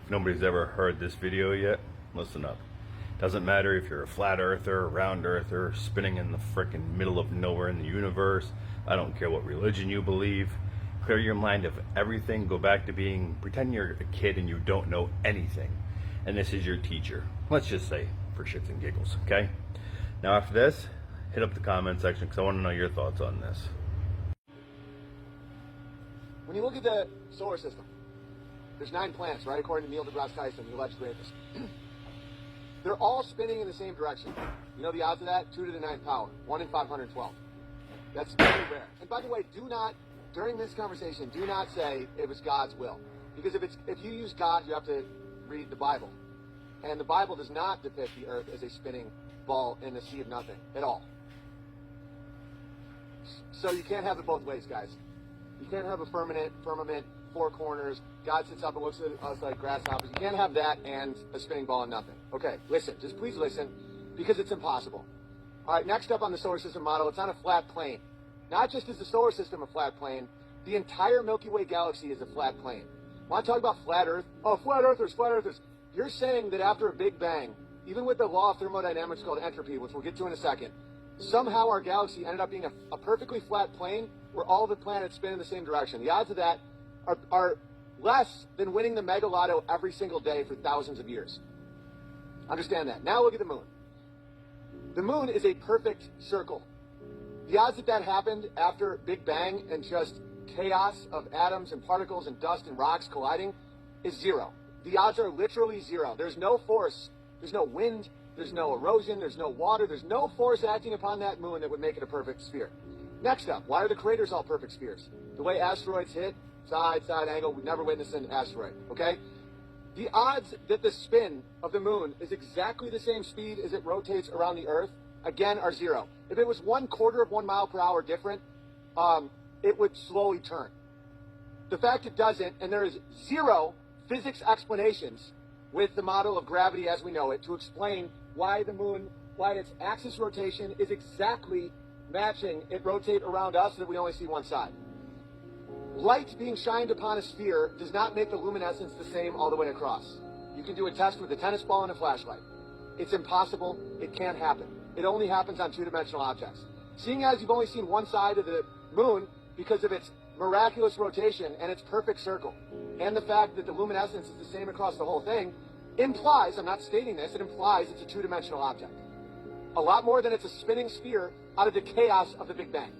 If nobody's ever heard this video yet, listen up. Doesn't matter if you're a flat earther, a round earther, spinning in the frickin' middle of nowhere in the universe. I don't care what religion you believe. Clear your mind of everything. Go back to pretend you're a kid and you don't know anything. And this is your teacher. Let's just say for shits and giggles, okay? Now after this, hit up the comment section because I want to know your thoughts on this. When you look at the solar system, there's 9 planets, right? According to Neil deGrasse Tyson, the alleged greatest. They're all spinning in the same direction. You know the odds of that? 2 to the 9th power. 1 in 512. That's very rare. And by the way, during this conversation, do not say it was God's will. Because if you use God, you have to read the Bible. And the Bible does not depict the earth as a spinning ball in the sea of nothing at all. So you can't have it both ways, guys. You can't have a firmament, 4 corners, God sits up and looks at us like grasshoppers. You can't have that and a spinning ball and nothing. Okay, listen, just please listen, because it's impossible. All right, next up on the solar system model, it's on a flat plane. Not just is the solar system a flat plane, the entire Milky Way galaxy is a flat plane. Want to talk about flat Earth? Oh, flat earthers, flat earthers. You're saying that after a Big Bang, even with the law of thermodynamics called entropy, which we'll get to in a second, somehow our galaxy ended up being a perfectly flat plane where all the planets spin in the same direction. The odds of that are less than winning the Mega Lotto every single day for thousands of years. Understand that. Now look at the moon. The moon is a perfect circle. The odds that happened after Big Bang and just chaos of atoms and particles and dust and rocks colliding is 0. The odds are literally 0. There's no force, there's no wind, there's no erosion, there's no water, there's no force acting upon that moon that would make it a perfect sphere. Next up, why are the craters all perfect spheres? The way asteroids hit, side angle, we've never witnessed an asteroid, okay? The odds that the spin of the moon is exactly the same speed as it rotates around the Earth, again, are 0. If it was 1/4 of 1 mile per hour different, it would slowly turn. The fact it doesn't, and there is 0 physics explanations with the model of gravity as we know it to explain why the moon, why its axis rotation is exactly matching it rotate around us so that we only see one side. Light being shined upon a sphere does not make the luminescence the same all the way across. You can do a test with a tennis ball and a flashlight. It's impossible. It can't happen. It only happens on 2-dimensional objects. Seeing as you've only seen one side of the moon because of its miraculous rotation and its perfect circle, and the fact that the luminescence is the same across the whole thing, implies, I'm not stating this, it implies it's a 2-dimensional object. A lot more than it's a spinning sphere out of the chaos of the Big Bang.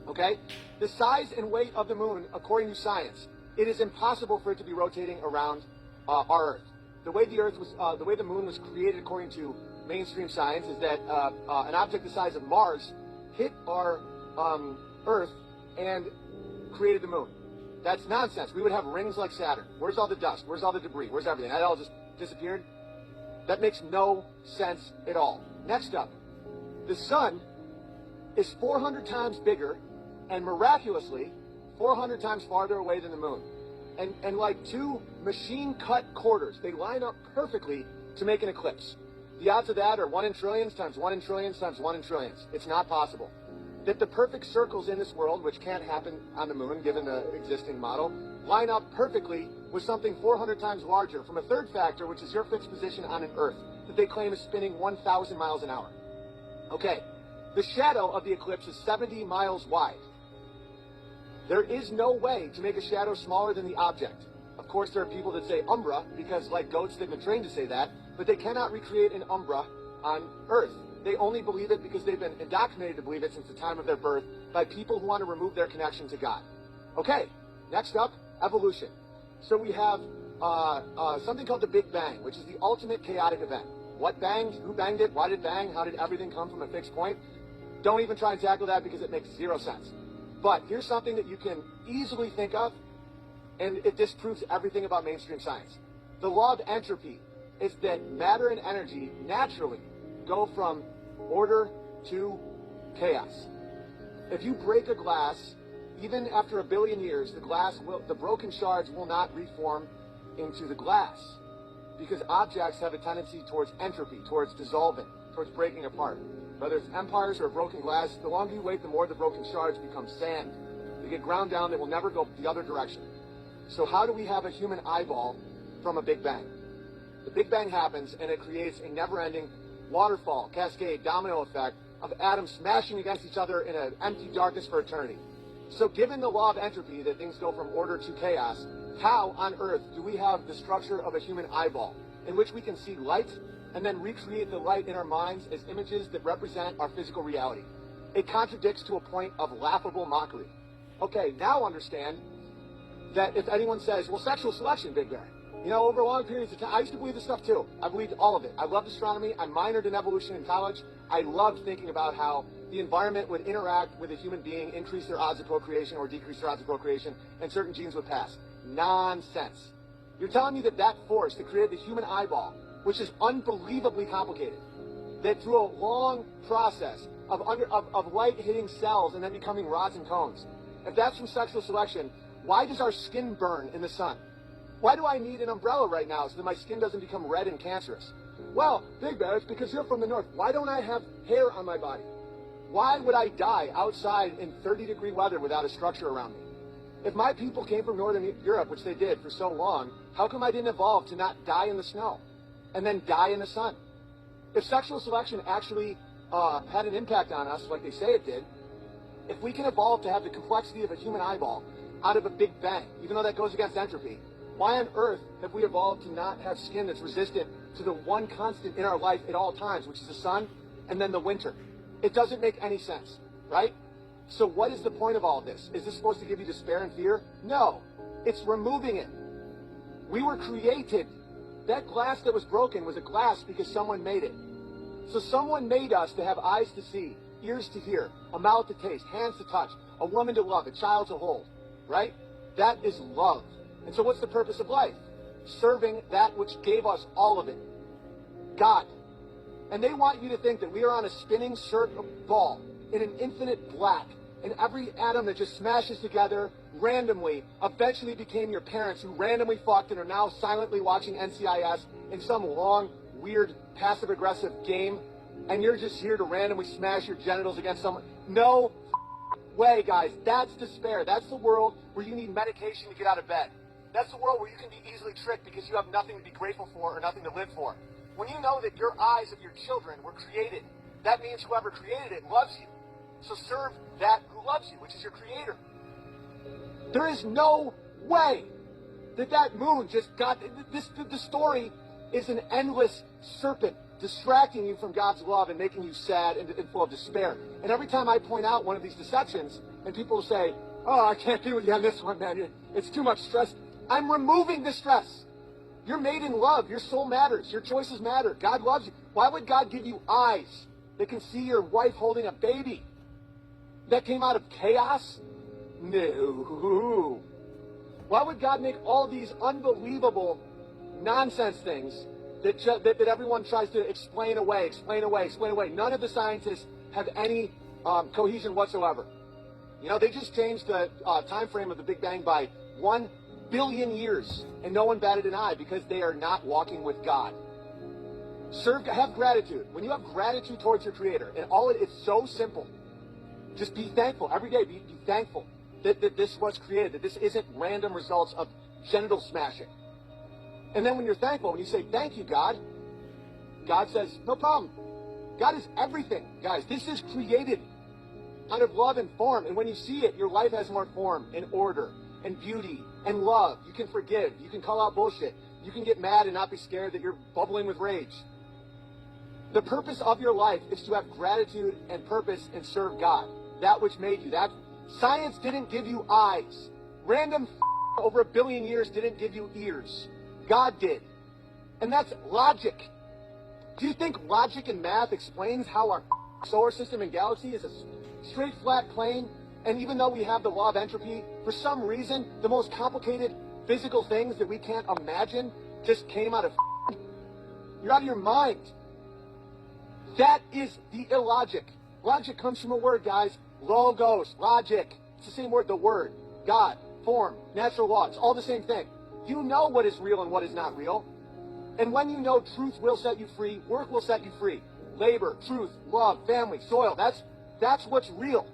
Okay? The size and weight of the moon, according to science, it is impossible for it to be rotating around our Earth. The way the moon was created, according to mainstream science, is that an object the size of Mars hit our Earth and created the moon. That's nonsense. We would have rings like Saturn. Where's all the dust? Where's all the debris? Where's everything? That all just disappeared? That makes no sense at all. Next up, the sun is 400 times bigger and miraculously 400 times farther away than the moon. And like 2 machine-cut quarters, they line up perfectly to make an eclipse. The odds of that are 1 in trillions times 1 in trillions times 1 in trillions. It's not possible. That the perfect circles in this world, which can't happen on the moon given the existing model, line up perfectly with something 400 times larger from a third factor, which is your fixed position on an Earth, that they claim is spinning 1,000 miles an hour. Okay, the shadow of the eclipse is 70 miles wide. There is no way to make a shadow smaller than the object. Of course, there are people that say umbra, because like goats, they've been trained to say that, but they cannot recreate an umbra on Earth. They only believe it because they've been indoctrinated to believe it since the time of their birth by people who want to remove their connection to God. Okay, next up, evolution. So we have something called the Big Bang, which is the ultimate chaotic event. What banged? Who banged it? Why did it bang? How did everything come from a fixed point? Don't even try and tackle that because it makes 0 sense. But here's something that you can easily think of, and it disproves everything about mainstream science. The law of entropy is that matter and energy naturally go from order to chaos. If you break a glass, even after 1 billion years, the broken shards will not reform into the glass, because objects have a tendency towards entropy, towards dissolving, towards breaking apart. Whether it's empires or broken glass, the longer you wait, the more the broken shards become sand. They get ground down, they will never go the other direction. So how do we have a human eyeball from a Big Bang. The Big Bang happens and it creates a never-ending waterfall, cascade, domino effect of atoms smashing against each other in an empty darkness for eternity. So given the law of entropy, that things go from order to chaos, how on earth do we have the structure of a human eyeball in which we can see light and then recreate the light in our minds as images that represent our physical reality? It contradicts to a point of laughable mockery. Okay, now understand that if anyone says, well, sexual selection, Big Bear, you know, over long periods of time, I used to believe this stuff too. I believed all of it. I loved astronomy. I minored in evolution in college. I loved thinking about how the environment would interact with a human being, increase their odds of procreation or decrease their odds of procreation, and certain genes would pass. Nonsense. You're telling me that that force that created the human eyeball, which is unbelievably complicated, that through a long process of light hitting cells and then becoming rods and cones, if that's from sexual selection, why does our skin burn in the sun? Why do I need an umbrella right now so that my skin doesn't become red and cancerous? Well, Big Bear, it's because you're from the north. Why don't I have hair on my body? Why would I die outside in 30-degree weather without a structure around me? If my people came from Northern Europe, which they did for so long, how come I didn't evolve to not die in the snow and then die in the sun? If sexual selection actually had an impact on us, like they say it did, if we can evolve to have the complexity of a human eyeball out of a Big Bang, even though that goes against entropy, why on earth have we evolved to not have skin that's resistant to the one constant in our life at all times, which is the sun and then the winter? It doesn't make any sense, right? So what is the point of all this? Is this supposed to give you despair and fear? No, it's removing it. We were created. That glass that was broken was a glass because someone made it. So someone made us to have eyes to see, ears to hear, a mouth to taste, hands to touch, a woman to love, a child to hold, right? That is love. And so what's the purpose of life? Serving that which gave us all of it, God. And they want you to think that we are on a spinning circle ball in an infinite black, and every atom that just smashes together randomly eventually became your parents who randomly fucked and are now silently watching NCIS in some long, weird, passive-aggressive game, and you're just here to randomly smash your genitals against someone. No way, guys. That's despair. That's the world where you need medication to get out of bed. That's the world where you can be easily tricked because you have nothing to be grateful for or nothing to live for. When you know that your eyes of your children were created, that means whoever created it loves you. So serve that who loves you, which is your creator. There is no way that moon just got this. The story is an endless serpent distracting you from God's love and making you sad and full of despair. And every time I point out one of these deceptions, and people say, "Oh, I can't be with you on this one, man. It's too much stress." I'm removing the stress. You're made in love. Your soul matters. Your choices matter. God loves you. Why would God give you eyes that can see your wife holding a baby? That came out of chaos? No. Why would God make all these unbelievable nonsense things that everyone tries to explain away? None of the scientists have any cohesion whatsoever. You know, they just changed the time frame of the Big Bang by 1 billion years, and no one batted an eye because they are not walking with God. Have gratitude. When you have gratitude towards your Creator, and it's so simple. Just be thankful every day. Be thankful that this was created, that this isn't random results of genital smashing. And then when you're thankful, when you say, "Thank you, God," God says, "No problem." God is everything, guys. This is created out of love and form. And when you see it, your life has more form and order and beauty and love. You can forgive. You can call out bullshit. You can get mad and not be scared that you're bubbling with rage. The purpose of your life is to have gratitude and purpose and serve God, that which made you. That science didn't give you eyes. Random over 1 billion years didn't give you ears. God did. And that's logic. Do you think logic and math explains how our solar system and galaxy is a straight, flat plane? And even though we have the law of entropy, for some reason, the most complicated physical things that we can't imagine just came out of... You're out of your mind. That is the illogic. Logic comes from a word, guys. Logos, logic. It's the same word, the word. God, form, natural law. It's all the same thing. You know what is real and what is not real. And when you know truth will set you free, work will set you free. Labor, truth, love, family, soil. That's what's real.